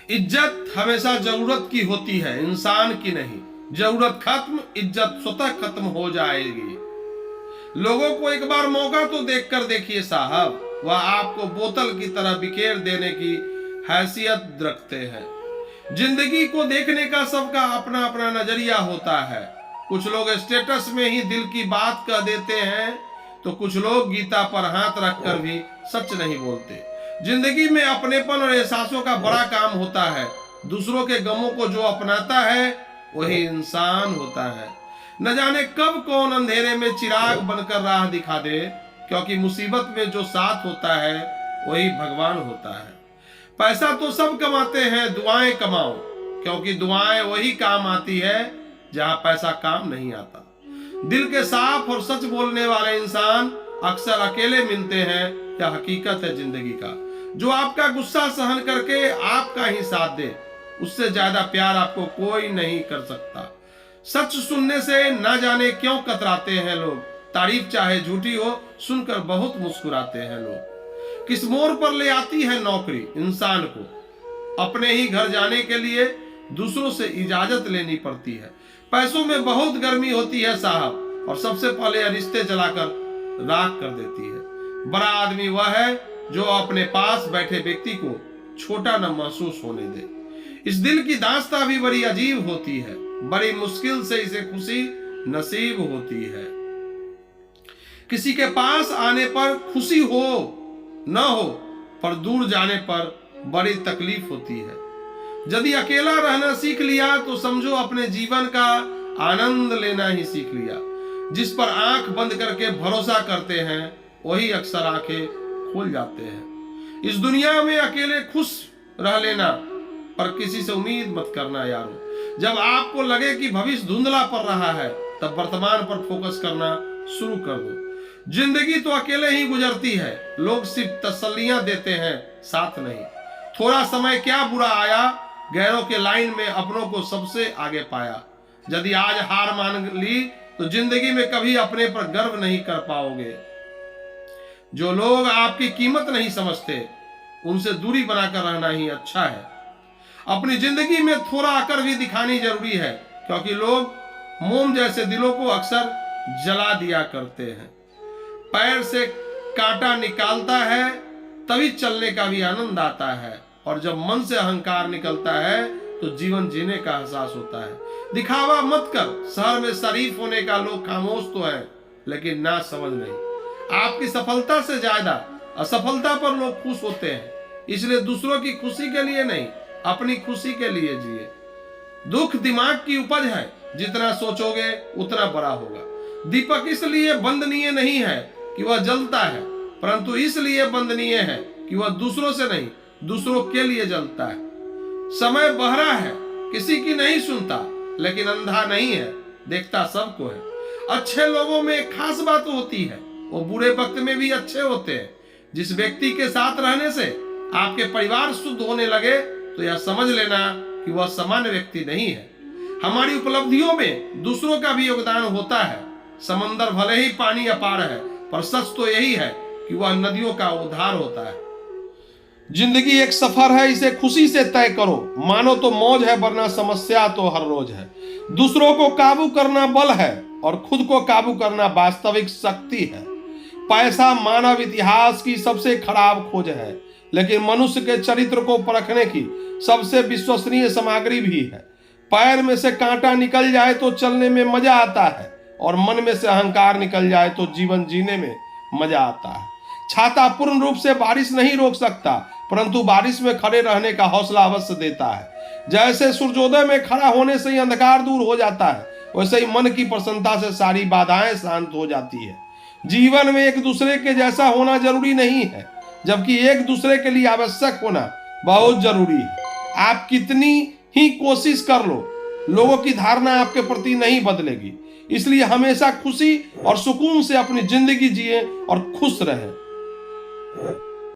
इज्जत हमेशा जरूरत की होती है, इंसान की नहीं। जरूरत खत्म, इज्जत स्वतः खत्म हो जाएगी। लोगों को एक बार मौका तो देखकर देखिए साहब, वह आपको बोतल की तरह बिखेर देने की हैसियत रखते हैं। जिंदगी को देखने का सबका अपना अपना नजरिया होता है। कुछ लोग स्टेटस में ही दिल की बात कह देते हैं, तो कुछ लोग गीता पर हाथ रखकर भी सच नहीं बोलते। जिंदगी में अपनेपन और एहसासों का बड़ा काम होता है। दूसरों के गमों को जो अपनाता है वही इंसान होता है। न जाने कब कौन अंधेरे में चिराग बनकर राह दिखा दे, क्योंकि मुसीबत में जो साथ होता है वही भगवान होता है। पैसा तो सब कमाते हैं, दुआएं कमाओ, क्योंकि दुआएं वही काम आती है जहां पैसा काम नहीं आता। दिल के साफ और सच बोलने वाले इंसान अक्सर अकेले मिलते हैं, यह हकीकत है जिंदगी का। जो आपका गुस्सा सहन करके आपका ही साथ दे, उससे ज्यादा प्यार आपको कोई नहीं कर सकता। सच सुनने से ना जाने क्यों कतराते हैं लोग। तारीफ चाहे झूठी हो, सुनकर बहुत मुस्कुराते हैं लोग। किस मोड़ पर ले आती है नौकरी इंसान को? अपने ही घर जाने के लिए दूसरों से इजाजत लेनी पड़ती है। पैसों में बहुत गर्मी होती है साहब, और सबसे पहले रिश्ते जलाकर राख कर देती है। बड़ा आदमी वह है जो अपने पास बैठे व्यक्ति को छोटा न महसूस होने दे। इस दिल की दास्तां भी बड़ी अजीब होती है। बड़ी मुश्किल से इसे खुशी नसीब होती है। किसी के पास आने पर खुशी हो न हो, पर दूर जाने पर बड़ी तकलीफ होती है। यदि अकेला रहना सीख लिया तो समझो अपने जीवन का आनंद लेना ही सीख लिया। जिस पर आंख बंद करके भरोसा करते हैं वही अक्सर आंखें खोल जाते हैं। इस दुनिया में अकेले खुश रह लेना, पर किसी से उम्मीद मत करना यारो। जब आपको लगे कि भविष्य धुंधला पड़ रहा है, तब वर्तमान पर फोकस करना शुरू कर दो। जिंदगी तो अकेले ही गुजरती है, लोग सिर्फ तसल्लियां देते हैं, साथ नहीं। थोड़ा समय क्या बुरा आया, गैरों के लाइन में अपनों को सबसे आगे पाया। यदि आज हार मान ली तो जिंदगी में कभी अपने पर गर्व नहीं कर पाओगे। जो लोग आपकी कीमत नहीं समझते, उनसे दूरी बनाकर रहना ही अच्छा है। अपनी जिंदगी में थोड़ा अकड़ भी दिखानी जरूरी है, क्योंकि लोग मोम जैसे दिलों को अक्सर जला दिया करते हैं। पैर से कांटा निकालता है तभी चलने का भी आनंद आता है, और जब मन से अहंकार निकलता है तो जीवन जीने का एहसास होता है। दिखावा मत कर, शहर में शरीफ होने का लोग खामोश तो है, लेकिन ना समझ नहीं। आपकी सफलता से ज्यादा असफलता पर लोग खुश होते हैं, इसलिए दूसरों की खुशी के लिए नहीं, अपनी खुशी के लिए जिए। दुख दिमाग की उपज है, जितना सोचोगे उतना बड़ा होगा। दीपक इसलिए बंदनीय नहीं है कि वह जलता है, परंतु इसलिए बंदनीय है कि वह दूसरों से नहीं, दूसरों के लिए जलता है। समय बहरा है, किसी की नहीं सुनता, लेकिन अंधा नहीं है, देखता सबको है। अच्छे लोगों में एक खास बात होती है, वो बुरे वक्त में भी अच्छे होते हैं। जिस व्यक्ति के साथ रहने से आपके परिवार शुद्ध होने लगे, तो यह समझ लेना कि वह सामान्य व्यक्ति नहीं है। हमारी उपलब्धियों में दूसरों का भी योगदान होता है। समंदर भले ही पानी अपार है, पर सच तो यही है कि वह नदियों का उद्धार होता है। जिंदगी एक सफर है, इसे खुशी से तय करो। मानो तो मौज है, वरना समस्या तो हर रोज है। दूसरों को काबू करना बल है, और खुद को काबू करना वास्तविक शक्ति है। पैसा मानव इतिहास की सबसे खराब खोज है, लेकिन मनुष्य के चरित्र को परखने की सबसे विश्वसनीय सामग्री भी है। पैर में से कांटा निकल जाए तो चलने में मजा आता है, और मन में से अहंकार निकल जाए तो जीवन जीने में मजा आता है। छाता पूर्ण रूप से बारिश नहीं रोक सकता, परंतु बारिश में खड़े रहने का हौसला अवश्य देता है। जैसे सूर्योदय में खड़ा होने से ही अंधकार दूर हो जाता है, वैसे ही मन की प्रसन्नता से सारी बाधाएं शांत हो जाती है। जीवन में एक दूसरे के जैसा होना जरूरी नहीं है, जबकि एक दूसरे के लिए आवश्यक होना बहुत जरूरी है। आप कितनी ही कोशिश कर लो, लोगों की धारणा आपके प्रति नहीं बदलेगी। इसलिए हमेशा खुशी और सुकून से अपनी जिंदगी जिए और खुश रहें।